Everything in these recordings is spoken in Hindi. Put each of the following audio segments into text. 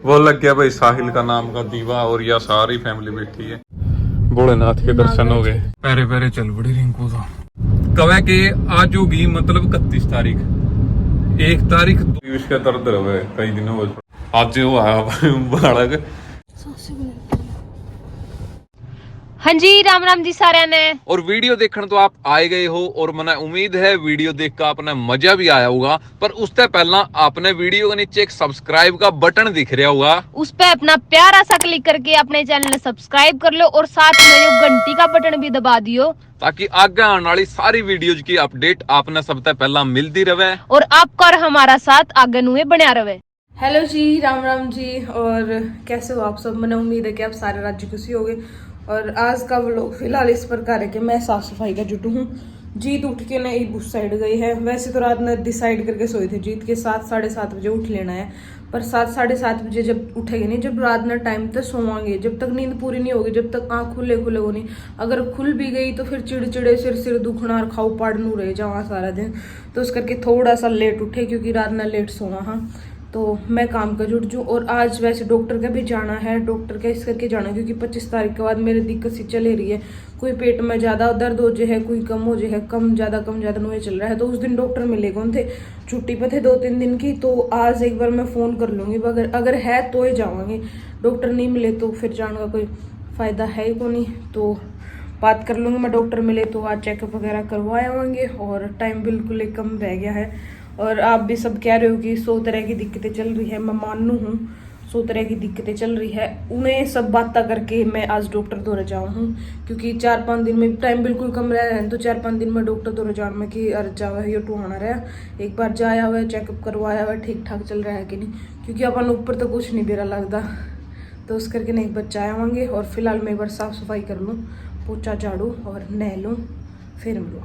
वो लग गया भाई साहिल का नाम का दीवा और यह सारी फैमिली बैठी है। भोलेनाथ के दर्शन हो गए, पैरे पैरे चल पड़ी रिंकू तो। कवे के आज होगी मतलब 31 तारीख, 1 तारीख इसका दर्द रहे कई दिन हो आज वो आया बालक। हाँ जी, राम राम जी सारे ने। और वीडियो देखने तो आप आए गए हो और मैंने उम्मीद है वीडियो देख कर आपने मजा भी आया होगा, पर उससे पहला आपने वीडियो के नीचे एक सब्सक्राइब का बटन दिख रहा होगा, उस पे अपना प्यारा सा क्लिक करके अपने चैनल सब्सक्राइब कर लो और साथ में जो घंटी का बटन भी दबा दियो, ताकि आगे आने वाली सारी वीडियोज की अपडेट आपने सबसे पहला मिलती रहे और आपका और हमारा साथ आगे नुए बना रहे। हेलो जी, राम राम जी। और कैसे हो आप सब? मैंने उम्मीद है कि आप सारे राज्य खुशी हो गए। और आज का व्लॉग फिलहाल इस प्रकार है कि मैं साफ सफाई का जुटू हूँ। जीत उठ के नहीं उस साइड गई है। वैसे तो रात में डिसाइड करके सोए थे जीत के 7 साढ़े 7 बजे उठ लेना है, पर 7 साढ़े 7 बजे जब उठेगी नहीं, जब रात में टाइम तक सोवांगे, जब तक नींद पूरी नहीं होगी, जब तक आँख खुले खुले हो नहीं। अगर खुल भी गई तो फिर चिड़चिड़े सिर दुखना और खाओ पाड़नू रहे जावा सारा दिन। तो उस करके थोड़ा सा लेट उठे क्योंकि रात में लेट सोवा। हाँ, तो मैं काम का जुट जूँ। और आज वैसे डॉक्टर का भी जाना है, डॉक्टर का इस करके जाना क्योंकि 25 तारीख के बाद मेरी दिक्कत सी चल रही है। कोई पेट में ज़्यादा दर्द हो जाए है, कोई कम हो जाए है, कम ज़्यादा नहीं चल रहा है। तो उस दिन डॉक्टर मिले कौन थे, छुट्टी पे थे 2-3 दिन की। तो आज एक बार मैं फ़ोन कर लूँगी, अगर है तो ही जावांगे। डॉक्टर नहीं मिले तो फिर जाने का कोई फ़ायदा है ही को नहीं। तो बात कर लूँगी मैं, डॉक्टर मिले तो आज चेकअप वगैरह करवा आएंगे। और टाइम बिल्कुल ही कम रह गया है। और आप भी सब कह रहे हो कि 100 तरह की दिक्कतें चल रही है। मैं मानू हूँ 100 तरह की दिक्कतें चल रही है, उन्हें सब बातें करके मैं आज डॉक्टर दौरे जाऊँ हूँ। क्योंकि 4-5 दिन में टाइम बिल्कुल कम रह रहा है, तो 4-5 दिन में डॉक्टर दौरे जाने में कि अरे जावा ये टूहाना रहा, एक बार जाया हुआ है, चेकअप करवाया हुआ है, ठीक ठाक चल रहा है कि नहीं। क्योंकि अपन ऊपर तो कुछ नहीं बेरा लगता, तो उस करके नहीं बच्चा आएंगे। और फिलहाल मैं एक बार साफ सफाई कर लूँ, पोछा झाड़ू और नह लूँ, फिर मिलूँ।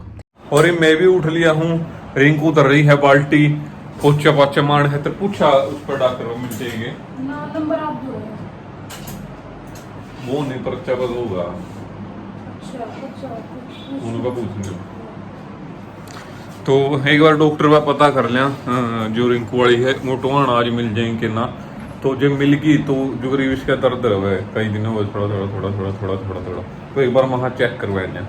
और मैं भी उठ लिया हूँ, रिंकू उतर रही है बाल्टी, पोचा पाचा मार है तो पूछा उस पर डॉक्टर मिल जाएंगे नंबर आप दो। वो नहीं पर्चा बस होगा अच्छा, उनका पूछने। तो एक बार डॉक्टर का पता कर लिया, जो रिंकू वाली है मोटवान आज मिल जाएंगे ना। तो जब मिल गई तो जो गरीब इसका दर्द रहा है कई दिनों में थोड़ा थोड़ा थोड़ा थोड़ा थोड़ा थोड़ा थोड़ा, तो एक बार वहाँ चेक करवा लें।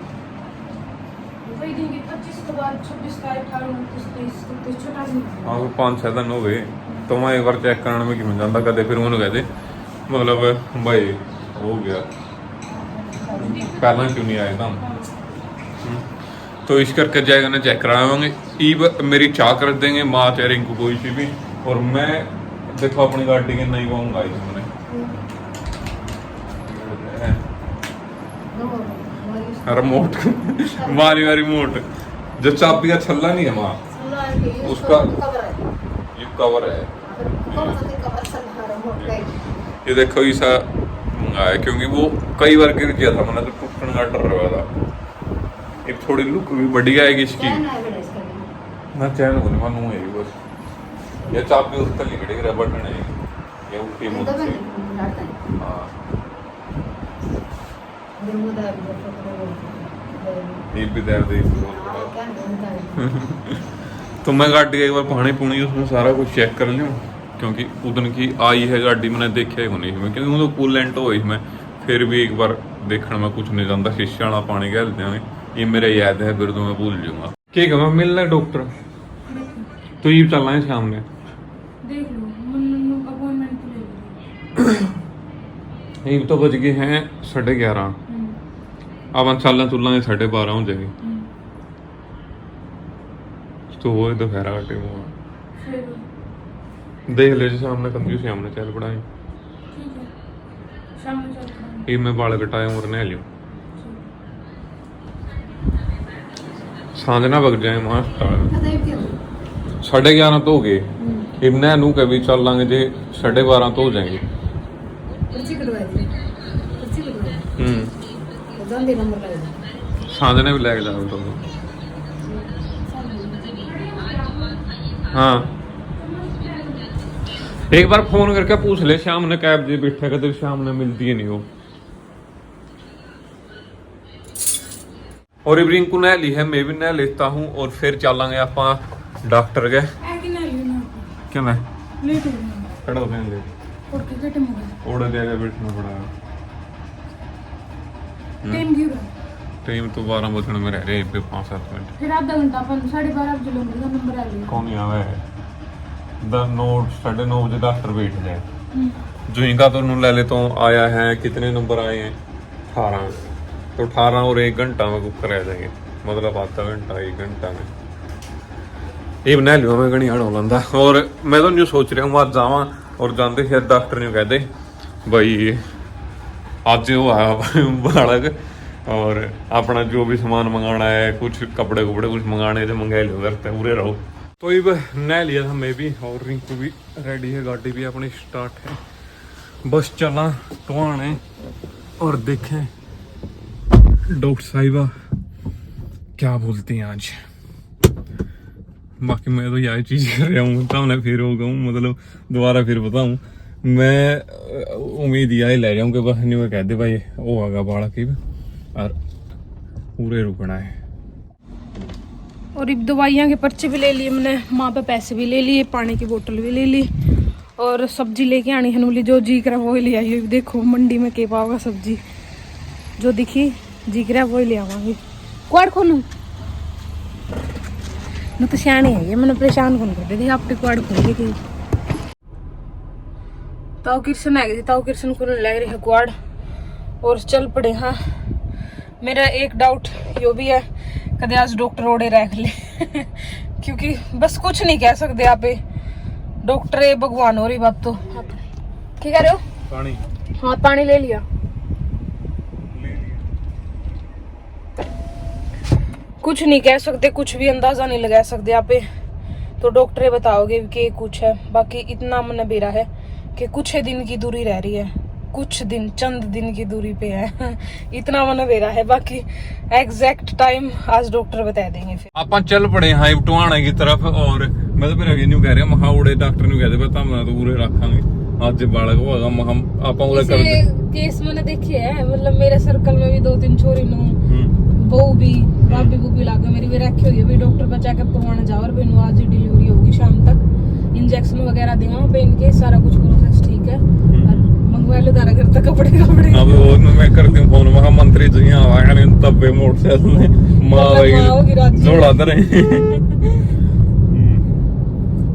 5-6 दिन हो गए तो मैं एक बार चेक कराने में क्यों जाता कदे, फिर उन्होंने कहते मतलब भाई हो गया पहला क्यों नहीं आया था। तो इस करके जाएगा ना चेक करावाएंगे। ईब मेरी चाह कर देंगे माँ चाहे रिंकू कोई सी भी। और मैं देखो अपनी गाड़ी के नहीं पाऊंगा मैंने रिमोट मारी वारी रिमोट जो चाबी का छल्ला नहीं है माँ, उसका ये कवर है। ये देखो ऐसा मंगाया क्योंकि वो कई बार गिर गया था, मैंने तो टूटने का डर रहा था। एक थोड़ी लुक भी बढ़िया है इसकी ना, चैन को नहीं मानूंगा ये बस। ये चाबी उसका लिखड़ी रहा बटन है ये उल्टी मुंह से। हाँ ये भी दर्द है तो मैं गाड़ी एक बार पानी पुणी उसमें सारा कुछ चेक कर लूँ, क्योंकि उदन की आई है गाड़ी मैंने देखा ही नहीं इसमें, क्योंकि वो कूलेंट हो इसमें। फिर भी एक बार देखने में कुछ नहीं जानता, शीशे वाला पानी कहते हैं ये मेरे याद है, फिर तो मैं भूल जाऊंगा। ठीक है मैं मिलना डॉक्टर, तो ये चलना है शाम में देख लो, अपॉइंटमेंट ये तो बज गए हैं 11:30। अब चलना चुलना 12:30 हो जाएगी, तो वो दोपहर का टाइम हुआ। देख ले जो सामने कंधी सामने चल पड़ा है। ये मैं बाल कटाए और नह लियो, सांझना बग जाए वहां 11:30 तो हो गए। इमना नू कभी चल लांगे जे 12:30 तो हो जाएंगे। सांझने भी लेके जाओ तो। हाँ एक बार फोन करके पूछ ले, शाम ने कैब जे बैठा कदे शाम ने मिलती है नहीं वो। और रिंकू ने ली है, मैं भी नह लेता हूँ और फिर चलांगे आप डॉक्टर के। क्या मैं खड़ा हो गया और कितने टाइम हो गया? ओड़ा दे आगे बैठना पड़ा। टाइम क्यों रहा? टाइम तो 12 बजने में रह रहे हैं 5-7 मिनट। फिर आधा घंटा अपन 12:30 बजे लोगे का नंबर आ लिया। कौन आवे है 9 9:30 बजे डॉक्टर बैठ जाए जो इनका तो ले ले तो आया है। कितने नंबर आए हैं 18 तो 18 और 1 घंटा में बुक करा जाएंगे मतलब आधा घंटा 1 घंटा में ये बना लियो मैं घनी हाड़ होलंदा। और मैं तो न्यू सोच रहा हूँ आज जावा और जाते फिर डॉक्टर ने कह दे भाई आज वो आया बालक और अपना जो भी सामान मंगाना है कुछ कपड़े कुछ मंगाने थे मंगा लियो करते पूरे रहो। तो ये नहा लिया था मैं भी और रिंकू भी रेडी है गाड़ी भी अपनी स्टार्ट है बस चला टुहाने और देखें डॉक्टर साहिबा क्या बोलती हैं आज। बाकी मैं तो यही चीज कर रहा हूँ तो मैं फिर होगा मतलब दोबारा फिर बताऊँ मैं उम्मीद यही ले रहा हूँ कि बस नहीं मैं कह दे भाई वो आगा बाड़ा की और पूरे रुकना है। और अब दवाइयाँ के पर्चे भी ले लिए मैंने, माँ पे पैसे भी ले लिए, पानी की बोतल भी ले ली और सब्जी लेके आनी है नूली जो जी करा वो ही ले आई। देखो मंडी में के पाओगा सब्जी जो दिखी जी करा वो ही ले आवांगी। क्वाड खोलूं मैं तो सियाने है ये मैंने परेशान कौन कर दे आपके क्वाड खोल के ताऊ किरसन आ गई ताऊ किरसन को लग रही है क्वाड और चल पड़े। हाँ मेरा एक डाउट यो भी है कदे आज डॉक्टर ओड़े रख ले क्योंकि बस कुछ नहीं कह सकते आप डॉक्टर है भगवान हो रही बात। तो क्या कह रहे हो? पानी हाँ पानी ले लिया। कुछ नहीं कह सकते कुछ भी अंदाजा नहीं लगा सकते आप तो डॉक्टर बताओगे कि कुछ है। बाकी इतना मन बेरा है कि कुछ दिन की दूरी रह रही है कुछ दिन चंद दिन की दूरी पे है इतना मन बेरा है। बाकी एग्जैक्ट टाइम आज डॉक्टर बता देंगे। फिर आप चल पड़े हाँ टुहाने की तरफ और मैं तो फिर अगे न्यू कह रहा महा उड़े डॉक्टर ने कह दे मैं तो पूरे रखांगे आज बालक होगा हम आप केस मैंने देखे है मतलब मेरे सर्कल में भी 2-3 छोरी नो बहू भी भाभी भी लागे मेरी भी रखी हुई है भी डॉक्टर पर चेकअप करवाने जाओ और फिर आज डिलीवरी होगी शाम तक इंजेक्शन वगैरह देंगे पेन के सारा कुछ प्रोसेस ठीक है और मंगवा लो तारा घर तक कपड़े अब वो मैं करती हूँ फोन महा मंत्री जी आवागा नहीं तब पे मोटरसाइकिल में माँ भाई जोड़ा दे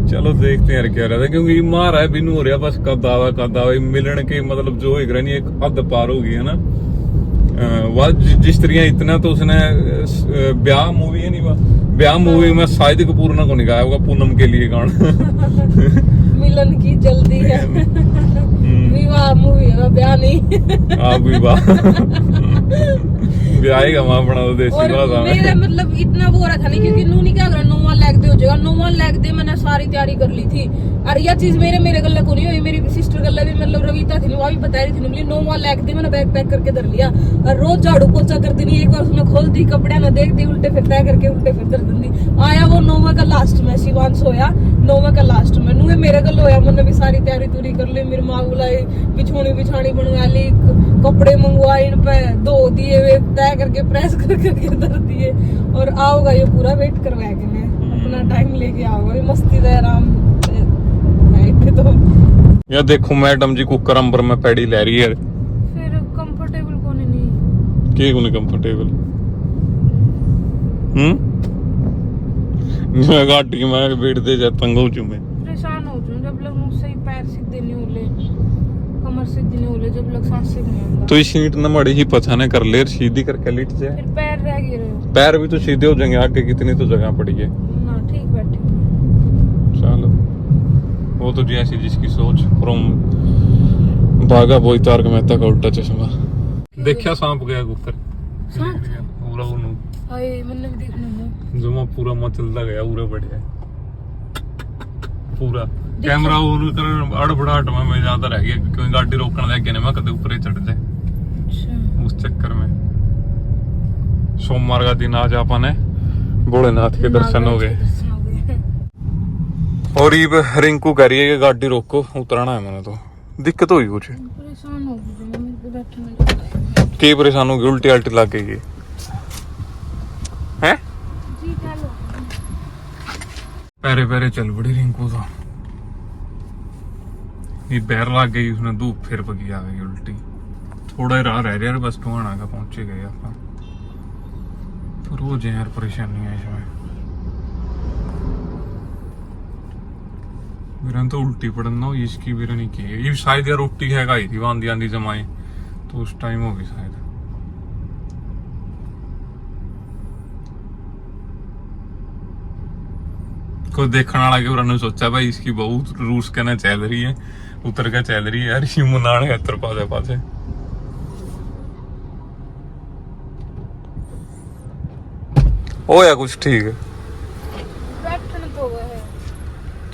चलो देखते हैं क्या रहता है क्योंकि मार है बिनू हो रहा बस कद आवा मिलने के मतलब जो एक रही एक हद पार हो गई है ना। जिस तरह इतना तो उसने ब्याह मूवी है नहीं ब्याह मूवी में शाहिद कपूर ने को निकाया होगा पूनम के लिए गाना मिलन की जल्दी है विवाह मूवी है ब्याह नहीं हाँ विवाह ब्याह ही वहां बना दो देसी भाषा में। मेरा मतलब इतना वो रखा नहीं क्योंकि नू नहीं क्या करा 9वां लैग दे हो जाएगा 9वां लैग दे मैंने सारी तैयारी कर ली थी और यह चीज मेरे गले को नहीं हुई मेरी सिस्टर गले भी मतलब रविता थी वो भी बता रही थी बोली 9वां लैग दे मैंने बैग पैक करके धर लिया और रोज झाड़ू पोछा करती नहीं एक बार उसने खोल दी कपड़े ना देख दी उल्टे फिर तय करके उल्टे फिर धर दी आया वो 9वां का लास्ट में शिवांश होया 9वां का लास्ट में नूहे मेरे गल होया मैंने भी सारी तैयारी तुरी कर ली मेरी माँ बुलाई बिछानी बनवा ली कपड़े मंगवाए इन पे धो दिए वे तय करके प्रेस करके धर दिए और आओगा ये पूरा वेट करवा के मैं अपना टाइम लेके आऊंगा मस्ती दे आराम तो यार देखो मैडम जी कुकर अंबर में पैड़ी ले रही है फिर कंफर्टेबल कौन नहीं के कोने कंफर्टेबल मैं गाड़ी में बैठ दे जा तंग हो चुके परेशान हो जाऊं जब लोग मुझसे ही पैर सीधे नहीं होले कमर सीधी नहीं होले जब लोग सांस सीधी नहीं होगा तो ये सीट न मड़ी ही पछाने कर ले सीधी करके लेट जाए फिर पैर रह गए पैर भी तो सीधे हो जाएंगे आगे कितनी तो जगह पड़ी है ना ठीक बैठे चलो वो तो जैसी जिसकी सोच फ्रॉम भागा बोई तारक मेहता का उल्टा चश्मा देखा सांप गया कुकर पूरा उन्होंने हाय मैंने भी देखना है जुमा पूरा मचलता गया पूरा बढ़िया पूरा कैमरा ऑन कर अड़बड़ाहट में मैं ज्यादा रह गया क्योंकि गाड़ी रोकने लग गया मैं कदे ऊपर ही चढ़ जाए अच्छा उस चक्कर में। सोमवार का दिन आज अपन है भोलेनाथ के दर्शन हो गए और ये रिंकू कह रही है कि गाड़ी रोको उतरना है मैंने तो दिक्कत होगी कुछ परेशान हो गई मेरे को बैठने की परेशान होगी उल्टी अल्टी लग गई है जी चलो पैरे पैरे चल पड़ी रिंकू तो ये पैर लग गई उसने धूप फिर पकी आ गई उल्टी थोड़ा ही राह रह गया बस टोहाना का पहुंचे गए आप रोज यार परेशानी है इसमें मेरा तो उल्टी पड़ना हो इसकी मेरा नहीं की ये शायद यार रोटी है खाई थी आंधी आंधी जमाई तो उस टाइम हो गई शायद कोई देखने वाला के उन्होंने सोचा भाई इसकी बहू रूस कहना चल रही है उतर के चल रही है यार मुनान है इतर पासे पासे ओ या कुछ ठीक है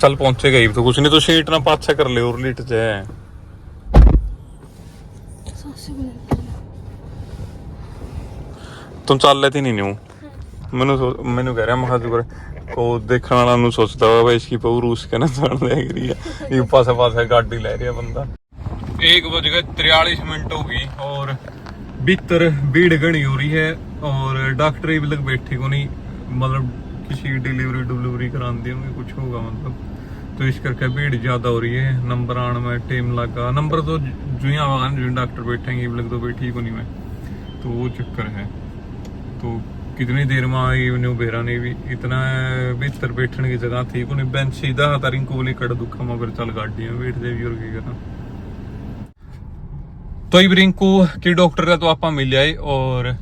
चल पहुंचे गई तो कुछ नहीं तो सीट ना पाछे कर ले और लीट जाए तुम चल लेती नहीं न्यू मैनू कह रहा मैं को देखने वाला नु सोचता है भाई इसकी बहू रूस के ना चढ़ लग रही है ये पासे पासे गाड़ी ले रही है बंदा 1:43 होगी और भीतर भीड़ घनी हो रही है और डॉक्टर भी लग बैठे को नहीं मतलब किसी डिलीवरी करानी होंगी कुछ होगा मतलब तो इस करके भीड़ ज्यादा हो रही है नंबर आने में टाइम लगा नंबर तो जुआ होगा जो डॉक्टर बैठेंगे लग तो बैठी को नहीं मैं तो वो चक्कर है तो कितनी देर में आई बेरा ने भी इतना भीतर बैठने की जगह थी को नहीं बेंच सीधा था रिंकू बोली कड़ दुखा मैं फिर चल गाड़ी में बैठ जाएगी और क्या करा तो ये रिंकू की डॉक्टर है तो आप मिल जाए और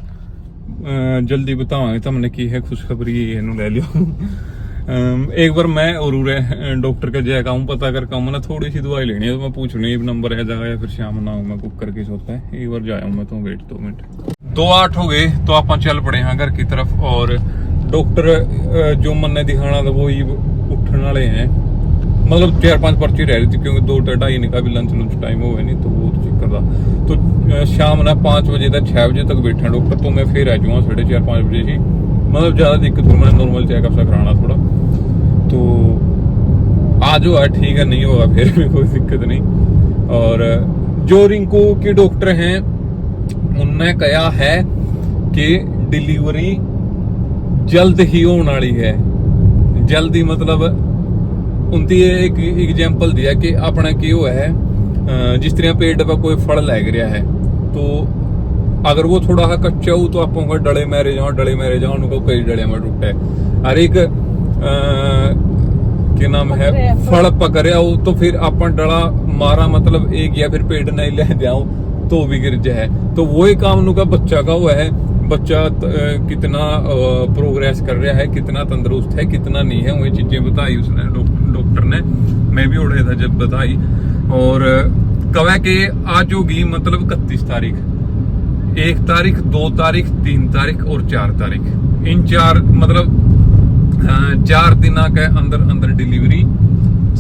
जल्दी बताओगे तो हमने की है खुशखबरी ये ले लियो एक बार मैं और डॉक्टर का जाएगा हूँ पता करके आऊँ मैंने थोड़ी सी दवाई लेनी है तो मैं पूछ रही नंबर है जगह या फिर शाम ना मैं बुक करके सोता है एक बार जाया हूँ मैं तो वेट 2 मिनट 2:08 हो गए तो आप चल पड़े हैं घर की तरफ और डॉक्टर जो मन दिखाना था वो ही उठने वाले हैं मतलब 4-5 पर्ची रह रही थी क्योंकि 2-2:30 का भी लंच टाइम हो गया नहीं तो वो चक्कर था तो शाम ना 5 बजे तक 6 बजे तक बैठा डॉक्टर तो मैं फिर आ जाऊंगा 4:30-5 बजे ही मतलब ज्यादा दिक्कत हुई मैंने नॉर्मल चेकअप सा कराना थोड़ा तो आज हुआ ठीक है नहीं होगा फिर भी कोई दिक्कत नहीं और जो रिंकू के डॉक्टर हैं उनने कहा है कि डिलीवरी जल्द ही होने वाली है जल्दी मतलब उनकी एक एग्जांपल दिया कि अपना की हुआ है जिस तरह पेट पर कोई फल लग रहा है तो अगर वो थोड़ा सा कच्चा हो तो आप डले मेरे जाओ उनको कई डले में टूटे और एक क्या नाम है फल पकड़िया हो तो फिर अपन डला मारा मतलब एक या फिर पेट नहीं ले जाओ तो भी गिर जाए तो वही काम उनका बच्चा का हुआ है बच्चा कितना प्रोग्रेस कर रहा है कितना तंदुरुस्त है कितना नहीं है वही चीजें बताई उसने डॉक्टर ने मैं भी उड़े था जब बताई और कवा के आज होगी मतलब 31 तारीख 1 तारीख 2 तारीख 3 तारीख और 4 तारीख इन 4 मतलब 4 दिन के अंदर डिलीवरी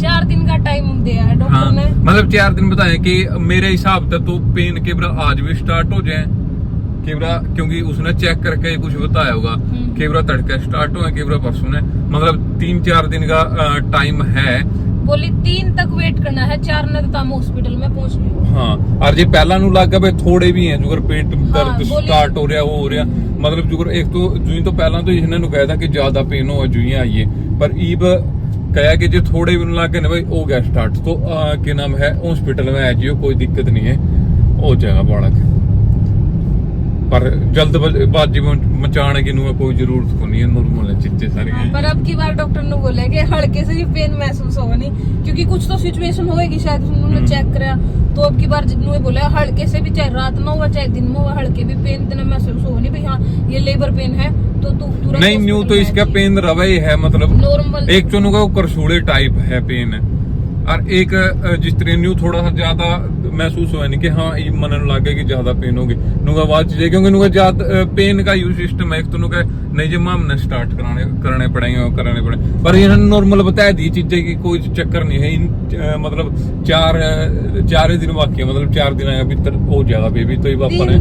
4 दिन का टाइम दिया है डॉक्टर ने मतलब 4 दिन बताए कि मेरे हिसाब से तो पेन के आज भी स्टार्ट हो जाए क्योंकि उसने चेक करके कुछ बताया होगा केवरा तड़के स्टार्ट हुआ केवरा परसों ने मतलब 3-4 दिन का टाइम है बोली 3 तक वेट करना है 4 ने तो हॉस्पिटल में पहुंच गए हाँ और जी पहला नु लगा भाई थोड़े भी हैं जो पेट दर्द स्टार्ट हो रहा वो हो रहा मतलब जो एक तो जुई तो पहला तो इसने नु कहा था कि ज्यादा पेन हो जुई आइए पर ईब कहा कि जो थोड़े भी लगे ना भाई हो गया स्टार्ट तो क्या नाम है हॉस्पिटल में आ जियो कोई दिक्कत नहीं है हो जाएगा बालक पर जल्दबाजी मचाने की कोई जरूरत को नहीं है नॉर्मल है चीजें सारी पर अब की बार डॉक्टर ने बोला कि हल्के से भी पेन महसूस होगा नहीं क्योंकि कुछ तो सिचुएशन होगी शायद उन्होंने चेक कराया तो अब की बार जिन्होंने बोला हल्के से भी चाहे रात में हुआ चाहे दिन में हुआ हल्के भी पेन देना महसूस होगा नहीं भाई हाँ ये लेबर पेन है तो तुरंत नहीं न्यू तो इसका पेन रवै है मतलब नॉर्मल एक चुनू का करसूड़े टाइप है पेन और एक जिस तरह न्यू थोड़ा सा ज्यादा महसूस हुआ नहीं कि हाँ ये मन लगे कि ज्यादा पेन होगी नुका बात चीज क्योंकि नुका ज्यादा पेन का यूज सिस्टम है एक तो नुका नहीं जब हमने स्टार्ट करने पड़ेंगे पर ये नॉर्मल बता दी चीजें की कोई चक्कर नहीं है इन मतलब 4 दिन बाकी है मतलब 4 दिन आएगा भीतर हो जाएगा बेबी तो ये बापा ने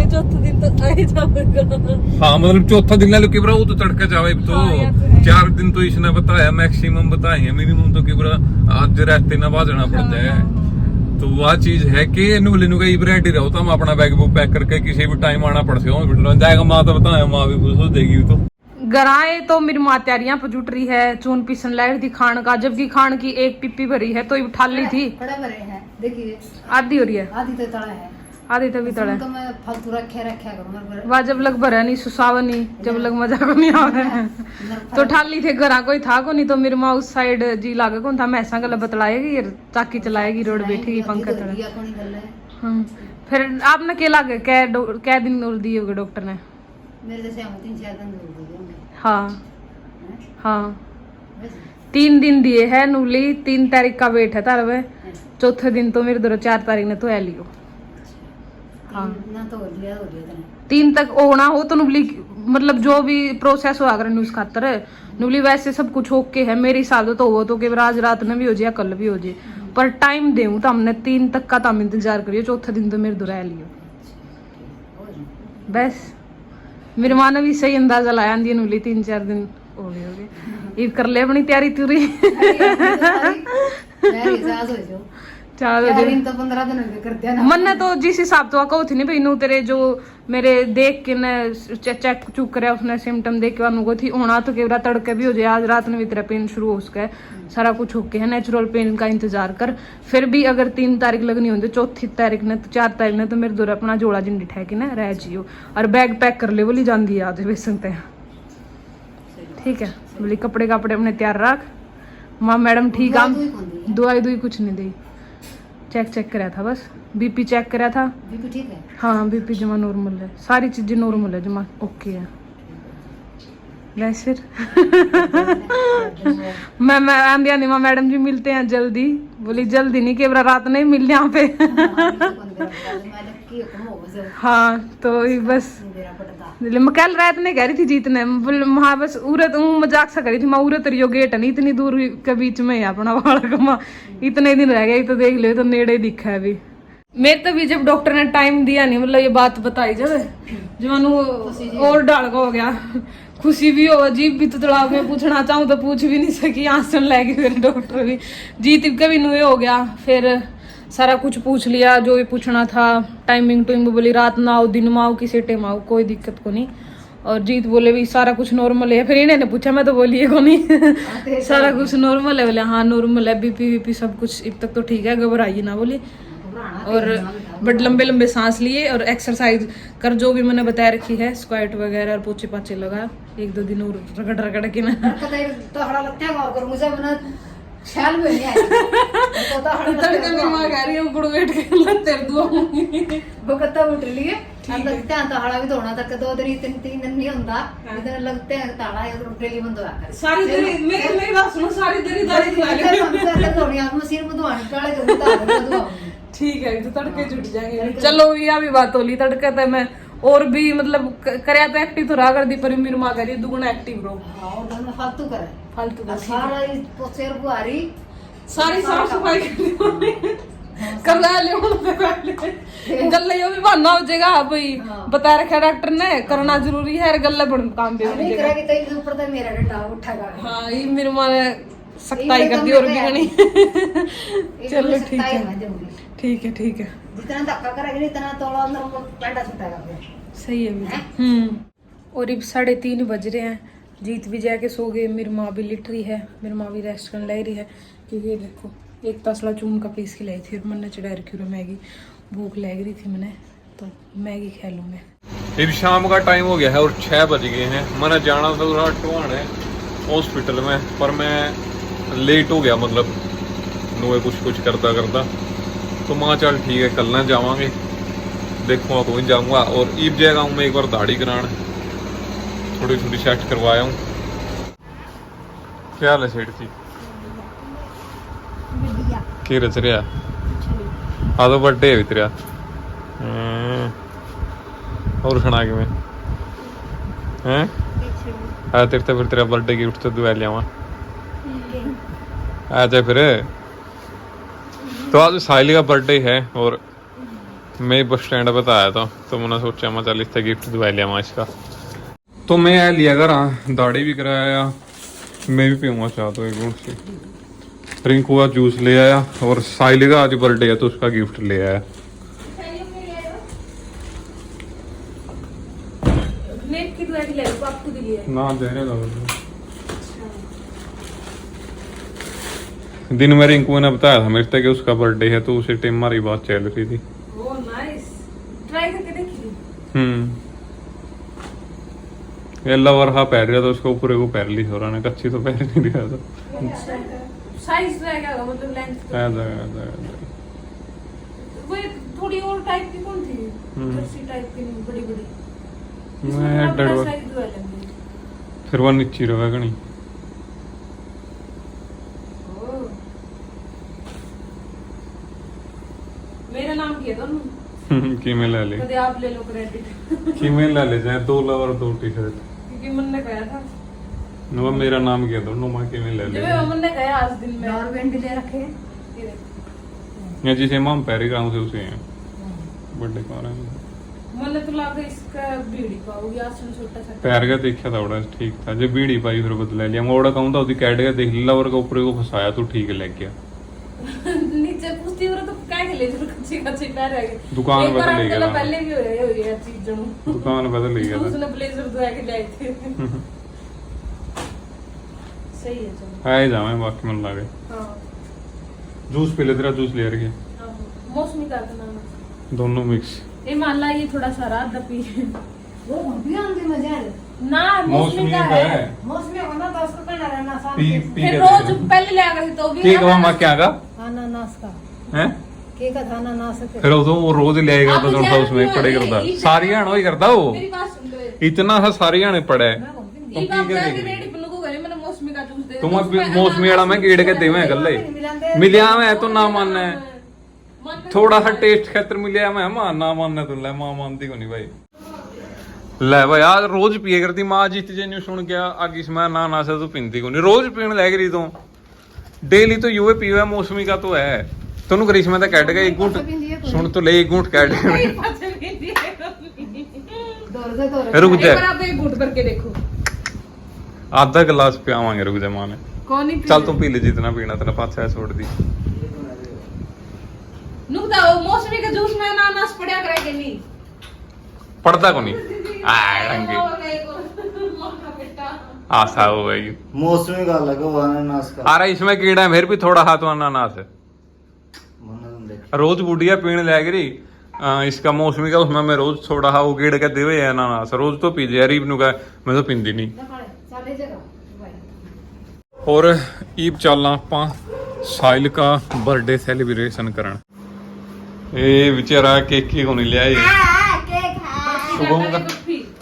चौथा दिन तो आए जाएगा हाँ मतलब चौथा दिन ले लो वो तो तड़का जावे तो 4 दिन तो इसने बताया मैक्सिमम बताए मिनिमम तो किबरा आज रहते ना बाजना पड़ता है तो वह चीज है कि रेडी रहो तो हम अपना बैग बुक पैक करके किसी भी टाइम आना पड़ सके जाएगा माँ तो बताया माँ भी खुश हो देगी तो घर आए तो मेरी माँ तैयारियां पर जुट रही है चून पीसन लाइट थी खान का जबकि खान की एक पिप्पी भरी है तो ये उठा ली थी बड़े भरे हैं देखिए आधी हो रही है, आधी तो तड़ा है, आधी तभी तड़ा तो मैं फालतू रखा करूँ वाह जब लग भरा नहीं सुसावा नहीं, जब लग मजा को नहीं आवे तो ठाली थे घरा कोई था को नहीं, तो मेरी माँ उस साइड जी लागे कौन था, मैं गला बतलाएगी चाकी चलाएगी, रोड बैठेगी पंखा तड़ा। हाँ फिर आपने के लागे क्या दिन और दिए होगे डॉक्टर ने? मेरे जैसे हम 3-4 दिन दूर दिए। हाँ हाँ 3 दिन दिए है नूली, 3 तारीख का वेट है तार वे, चौथे दिन तो मेरे दो 4 तारीख ने तो है लियो। हाँ ना तो हो लिया 3 तक होना हो तो नुबली मतलब जो भी प्रोसेस हो अगर न्यूज खातर नुबली वैसे सब कुछ ओके है मेरे हिसाब तो वो तो कि आज रात में भी हो जाए कल भी हो जाए, पर टाइम देऊं तो हमने 3 तक का तम इंतजार करियो, चौथे दिन तो मेरे दो रह लियो बस। मेरी माँ ने भी सही अंदाजा लाया दी नुबली 3-4 दिन हो गए ये कर ले अपनी तैयारी तुरी चार तो 15 दिन हो गए करते हैं ना। मन ने तो जिस हिसाब तो आका थी नहीं भाई नू तेरे जो मेरे देख के ने चेक चुक करे उसने सिम्टम देख के को थी होना तो केवरा तड़के भी हो जाए, आज रात में भी तेरा पेन शुरू हो सके, सारा कुछ होके है नेचुरल पेन का इंतजार कर। फिर भी अगर 3 तारीख लगनी होती, चौथी तारीख ने तो 4 तारीख ने तो मेरे दो अपना जोड़ा जिंडी ठहकी ना रह जियो और बैग पैक कर ले बोली जाती है आज बेसनते हैं ठीक है बोली कपड़े अपने तैयार रख। माँ मैडम ठीक आ दवाई कुछ नहीं दी, चेक कराया था बस, बीपी चेक कराया था, बीपी ठीक है। हाँ बीपी जमा नॉर्मल है, सारी चीजें नॉर्मल है जमा ओके है वैसे मैं आंदिया नहीं मैडम जी मिलते हैं जल्दी, बोली जल्दी नहीं केवरा रात नहीं मिल यहाँ पे हाँ तो बस मैं कल रात ने कह रही थी जीतने हाँ बस उरत मजाक सा करी थी मैं उरत रही गेट नहीं इतनी दूर के बीच में है अपना वाला कमा, इतने दिन रह गए तो देख लो तो नेड़े दिखा है अभी मेरे तो भी जब डॉक्टर ने टाइम दिया नहीं मतलब ये बात बताई जब जवानू और डाल का हो गया खुशी भी हो अजीब भी तो थोड़ा मैं पूछना चाहूँ तो पूछ भी नहीं सकी आसन लगी फिर डॉक्टर भी जीत कभी नुए हो गया, फिर सारा कुछ पूछ लिया जो भी पूछना था, टाइमिंग टूइंग बोली रात ना आओ दिन में आओ किसी टाइम आओ कोई दिक्कत को नहीं, और जीत बोले भी सारा कुछ नॉर्मल है, फिर इन्हें पूछा मैं तो बोलिए को नहीं सारा कुछ नॉर्मल है, बोले हाँ नॉर्मल है बीपी सब कुछ अब तक तो ठीक है घबराइए ना बोली, और बट लंबे सांस लिए और एक्सरसाइज कर जो भी मैंने बताया रखी है स्क्वाट वगैरह और पोचे पाचे लगा 1-2 दिन और रगड़ के ना तो हड़ा लगता है और मुझे बना ख्याल में नहीं आया तो तड़के मेरी मां कह रही है गुड़ बैठ के लत्ते दो वो कत्ता उठ लिए लगते हैं तो हड़ा भी धोना तक 2 दिन 3 दिन नहीं होता इधर लगते हैं ताला है तो डेली बंद होया कर सारी देरी मेरी बात सुनो सारी देरी दारी खा ले धोनी आप मशीन में धोनी काले के उतार ठीक है तो तड़के जुट जाएंगे चलो ये भी बात होली तड़के तो मैं और भी मतलब करया तो एक्टिव तो रहा कर दी पर मेरी माँ कह रही दुगना एक्टिव रहो और फालतू करे फालतू कर सारा पोचेर बुआरी सारी साफ सफाई करनी कर ले गल्ले यो भी बहाना हो जाएगा भाई बता रखा डॉक्टर ने करना जरूरी है गल्ले बड़ काम भी नहीं करेगी तो ऊपर तो मेरा डंडा उठेगा हाँ ये मेरी माँ ने सख्ताई कर दी और भी नहीं चलो ठीक है जितना धक्का करेगी इतना तोड़ा अंदर पैंडा छूटेगा सही है और अब 3:30 बज रहे हैं, जीत भी जाके सो गए, मेरी माँ भी लिट रही है, मेरी माँ भी रेस्ट करने लग रही है क्योंकि देखो एक तसला चून का पीस खिलाई थी और मैंने चढ़ा रखी और मैगी भूख लग रही थी मैंने तो मैगी खा लूँ मैं। अब शाम का टाइम हो गया है और 6 बज गए हैं, मैंने जाना था थोड़ा टोहाने हॉस्पिटल में पर मैं लेट हो गया मतलब नोए कुछ करता तो माँ चल ठीक है कल ना जावांगे देखूँगा तो ही जाऊँगा, और ईब जाएगा हूँ मैं एक बार दाढ़ी कराने थोड़ी सेट करवाया हूँ। क्या हाल है सेठ जी की रच रहा आ तो बर्थडे है तेरा और सुना कि मैं हैं तेरे तो फिर तेरा बर्थडे गिफ्ट तो दुआ लिया आ जाए फिर तो आज साहिल का बर्थडे है और मैं बस स्टैंड पे आया था तो मैंने सोचा मैं चल इससे गिफ्ट दिवा लिया इसका, तो मैं लिया घर दाढ़ी भी कराया, मैं भी पीऊँगा चाह तो एक गुड़ से, रिंकू का जूस ले आया और साहिल का आज बर्थडे है तो उसका गिफ्ट ले आया। ना दे रहे दिन में रिंकू ने बताया था मेरे से कि उसका बर्थडे है, तो उसी टाइम हमारी बात चल रही थी। ओह नाइस, ट्राई करके देखिए। ये लवर हा पहन रहा था, उसको ऊपर को पहन ली, हो रहा ने कच्ची तो पहन नहीं रहा था। साइज रहेगा मतलब लेंथ वो थोड़ी और टाइप की कौन थी, जर्सी टाइप की नहीं, बड़ी बड़ी। मैं डरवा साइज दुआ लेंगे। फिर वो नीचे रहा कहीं। ओह, मेरा नाम किया दोनों कि मैं ले ले, कदे आप ले लो क्रेडिट। कि मैं ले ले जाए 2 लवर 2 टी-शर्ट। क्योंकि मन ने कहा था, नो मेरा नाम किया दोनों मां कि मैं ले ले। जब मन ने कहा आज दिन में और बैंड ले रखे हैं। ये देखो, या जिसे मां पैरी गांव से उसे हैं बर्थडे का रहा है। मन तो लगा इसका बीड़ी पाऊंगी आज से छोटा सा। पैर का देखा था बड़ा ठीक था, जो बीड़ी पाई फिर बदला लिया। मोड़ा कहूं था उसकी कैट का देख लिया और का ऊपर को फंसाया तो ठीक लग गया। नीचे पूछती हो तो क्या के ले जो कच्ची कच्ची पैर रह गए। दुकान एक बार बदल ले अंकल गया, पहले भी हो रहे हो ये चीज जनू। दुकान बदल ले गया था। उसने ब्लेजर धोया के लाए थे। सही है चलो। आए जावे बाकी मन लागे। हां, जूस पी ले, तेरा जूस ले रखे मौसमी का बनाना दोनों मिक्स। ये मान ला ये थोड़ा सा रात दपी वो भी आंधी मजा है ना, मौसमी का है। मौसमी होना 10 रुपए ना रहना साथ पी में। पी फिर के रोज पहले ले आकर तो भी केक वहां मां क्या का अनानास का हैं? केक का अनानास का। फिर वो रोज ले आएगा तो अब थोड़ा जब उसमें वो पड़े ये- करता ये- सारी हाण वही करता वो मेरी बात सुन लो। इतना सा सारी हाणे पड़ा है। ये बात जाके रेडी पन्नू को करे मैंने मौसमी का जूस दे। तुम मौसमी वाला मैं गेड़ के देवे गल्ले मिलिया मैं तो ना मानना है, थोड़ा सा टेस्ट खातर मिलिया मैं मां ना मानना तो ले मां मानती को नहीं भाई। ले भाई आज रोज पिए करती मां जीत जे न्यू सुन गया आगे इसमें ना ना से तो पिंती को नहीं, रोज पीने लग रही तो डेली तो यूए पीवे मौसमी का तो है। तनु करिश्मा तो कैट गया एक घूंट सुन तो ले, एक घूंट कैट दौड़ रुक जा, एक बार आप एक घूंट भर के देखो। आधा गिलास पियावांगे रुक जा मां ने। कौन ही चल तुम पी ले जितना पीना तेरा पाछा छोड़ दी। नुकदा वो मौसमी का जूस में अनानास पड़ा करे के नहीं पड़ता को नहीं रंगे आशा हो गई। मौसमी का अलग है वो अनानास का। अरे इसमें कीड़ा है फिर भी थोड़ा हाथ अनानास है। मैंने तुम देख रोज बुढ़िया पीने लग रही इसका मौसमी का, उसमें मैं रोज थोड़ा हा वो कीड़ के देवे अनानास रोज तो पी जाए रीब नु का मैं तो पींदी नहीं। चले जगह और ईब चलना आपा साहिल का बर्थडे सेलिब्रेशन करन। ए बेचारा केक की को नहीं ले आई।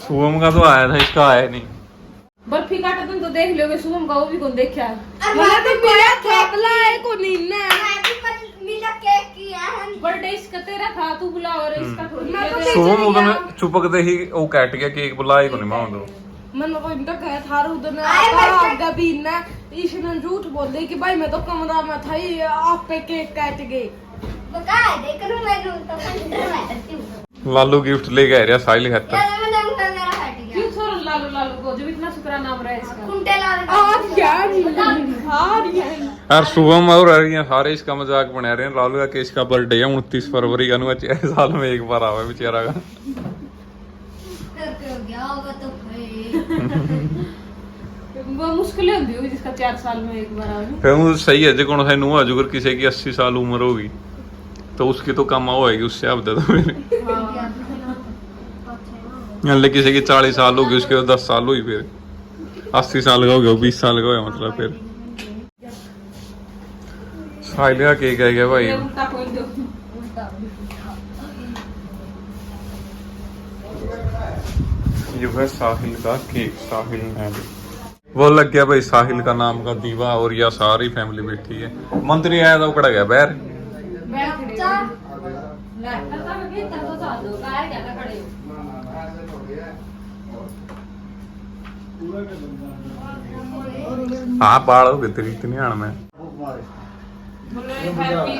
शुभम का तो आया था, इसका आया नहीं। बर्फी काटा तुम तो देख लोगे, शुभम का वो भी कौन देखा है। मैंने तो मेरा थोपला है को नहीं ना मिला केक किया है। बर्थडे इसका तेरा था, तू बुला और इसका थोड़ी शुभम उधर में चुपकते ही वो कैट गया केक बुलाए को नहीं मां दो। मन को इनका कहा था उधर ने आए बच्चे। गबी ने ईशनन झूठ बोल दे कि भाई मैं तो कमरा में था ही आप पे केक काट गए। बता दे करूं मैं तो अंदर बैठती हूं। लालू गिफ्ट लेके आ रहा साहिल खातर। यार मैं उनका मेरा हट गया। क्यों छोड़ लालू लालू को, जब इतना शुक्राना नाम रहा है इसका। कुंटे ला आज यार यार शुभम और अरिया सारे इसका मजाक बना रहे हैं। लालू का केस का बर्थडे है 29 फरवरी का, 6 साल में एक बार आवे बेचारा का। करके हो गया होगा तो भाई। वो मुश्किल होती होगी जिसका 4 साल में एक बार आवे। फिर वो सही है जो कौन है नु अगर किसी की 80 साल उम्र होगी तो उसकी तो कम होएगी उससे अब दे दो मेरे। अल्ले किसी की 40 साल होगी उसके 10 साल हुई, फिर 80 साल का हो गया, 20 साल का हो गया मतलब। फिर साहिल का केक है क्या भाई? उल्टा खोल दो। ये है साहिल का केक, साहिल ने वो लग गया भाई साहिल का नाम का दीवा। और यह सारी फैमिली बैठी है। मंत्री आया था उकड़ा गया बैर। हाँ बाढ़ हो गई तेरी इतनी आण में।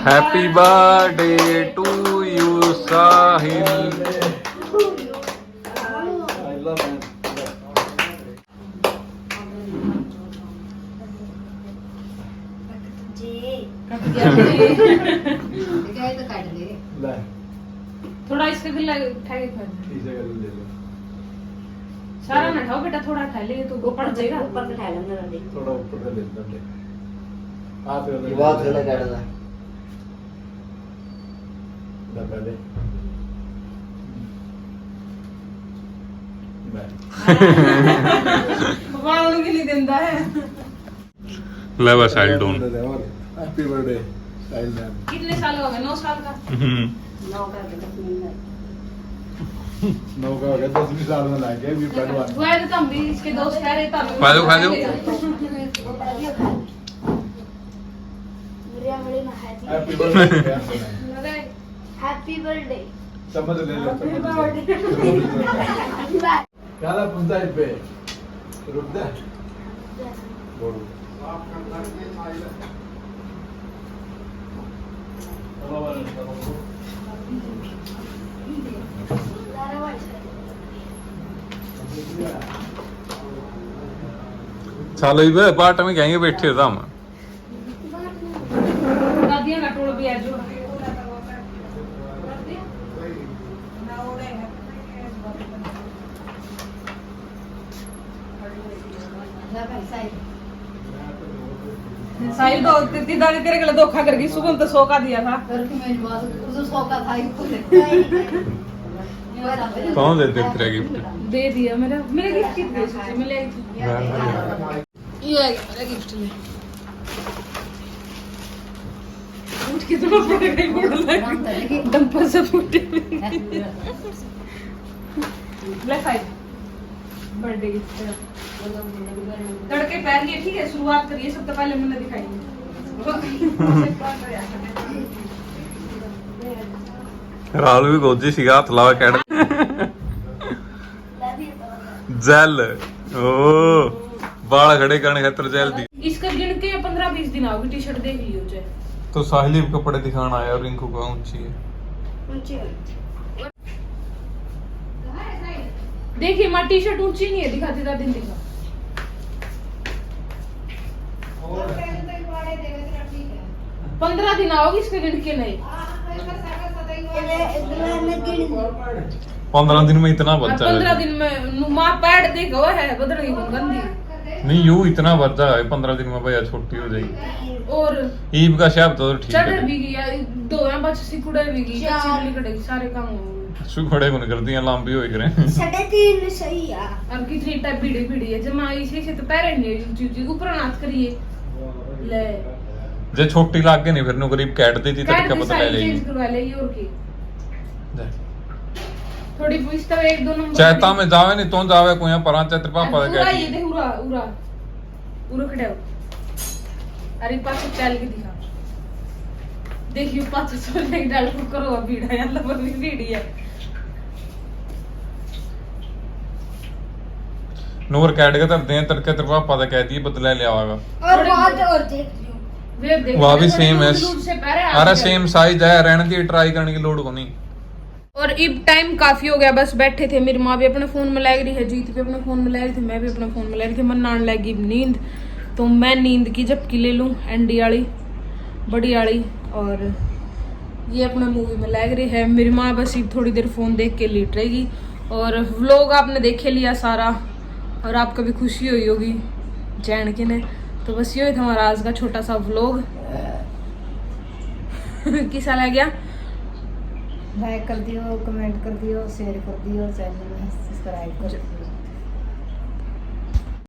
हैप्पी बर्थडे टू यू साहिल। तो काट ले थोड़ा इसका गिल्ला उठा के खा। सारा ना खाओ बेटा, थोड़ा खा ले तो वो पड़ जाएगा। ऊपर बैठा लेंगे ना देख। थोड़ा ऊपर से लेता है। ये बात गलत कर रहा है भगवान के लिए देंदा है। ले बस साइड डोन। हैप्पी बर्थडे साइल मैम। कितने साल हो गए? 9 साल का। 9 का हो गया 10 साल में लाके अभी पहलवान। वो है तो हम भी इसके दोस्त कह रहे थे। खा लो, खा लो। Happy birthday happy birthday. समझ ले क्या पुंता है पे रुक जा बोल चलो इबे पार्ट में कहेंगे बैठे हो हम। दादियां का टोल भी है जो। साहिल तो इतनी दादी तेरे के लिए धोखा कर गई। सुबह तो 100 का दिया था। कौन दे देख रहा गिफ्ट? दे दिया मेरा गिफ्ट कितने सोचे मैं ले आई थी। ये आ गया मेरा गिफ्ट ले। उठ के तो पड़ गई बोल लग डंपर से फूटे। ले फाइल बर्थडे गिफ्ट तड़के पहन के ठीक है शुरुआत करिए। सबसे पहले मैंने दिखाई राहुल भी गोजी सीगा हथ लावा कैड जेल ओ बाल खड़े करने खातर जेल दी। इसका गिन के 15-20 दिन आओगे। टी शर्ट देख लियो चाहे तो साहिल भी कपड़े दिखाना आया और रिंकू का ऊंची है। देखिए माँ टी शर्ट ऊंची नहीं है। दिखाते था दिन दिखा। 15 दिन आओगे इसके गिन के नहीं। 15 दिन में इतना बच्चा 15 दिन में माँ पैड देखो है बदल गई गंदी। नहीं यू इतना बच्चा है 15 दिन में भैया छोटी हो जाएगी। और ईब का शब्द तो ठीक चढ़ है। भी गया दो हैं बच्चे सिकुड़े भी गई चिमली कटेगी सारे काम हो गए। सुखड़े को कर दिया लंबी हो गए 3.5 सही है। और कितनी टाइप भिड़ी है जमा इसी से तो पैर नहीं ऊपर नाच करिए ले जे छोटी लाग गई नहीं फिर नु करीब कैट देती तड़का पता ले लेगी। चेंज करवा ले और की थोड़ी पूछता है 1-2 नंबर चाहता में जावे नहीं तो जावे कोई परा चत्र पापा उरा कहती ये दे उरा उरा उरा खड़े हो। अरे पास चल के दिखा देखियो पास चल नहीं डाल करो भीड़ा या लबर भी भीड़ी है। नूर कैट के तरते हैं तड़के तेरे पापा दा कह दी बदला ले आवेगा। और बात और देख लियो। वे देख वह भी सेम है। से पहले अरे सेम साइज है रहने दी ट्राई करने की लोड़ को नहीं। और अब टाइम काफी हो गया बस बैठे थे। मेरी माँ भी अपने फोन में लग रही है जीत भी अपने फोन में लग रही थी मैं भी अपने फोन में लग रही थी। मन आने लगी नींद तो मैं नींद की झपकी ले लूँ एंडी वाली बड़ी वाली। और ये अपना मूवी में लग रही है। मेरी माँ बस थोड़ी देर फोन देख के लेट रहेगी। और व्लॉग आपने देखे लिया सारा और आपको भी खुशी हुई होगी जैन के ने। तो बस ये था हमारा आज का छोटा सा व्लॉग। किसा लग गया? लाइक कर दियो, कमेंट कर दियो, शेयर कर दियो, चैनल में सब्सक्राइब कर दियो।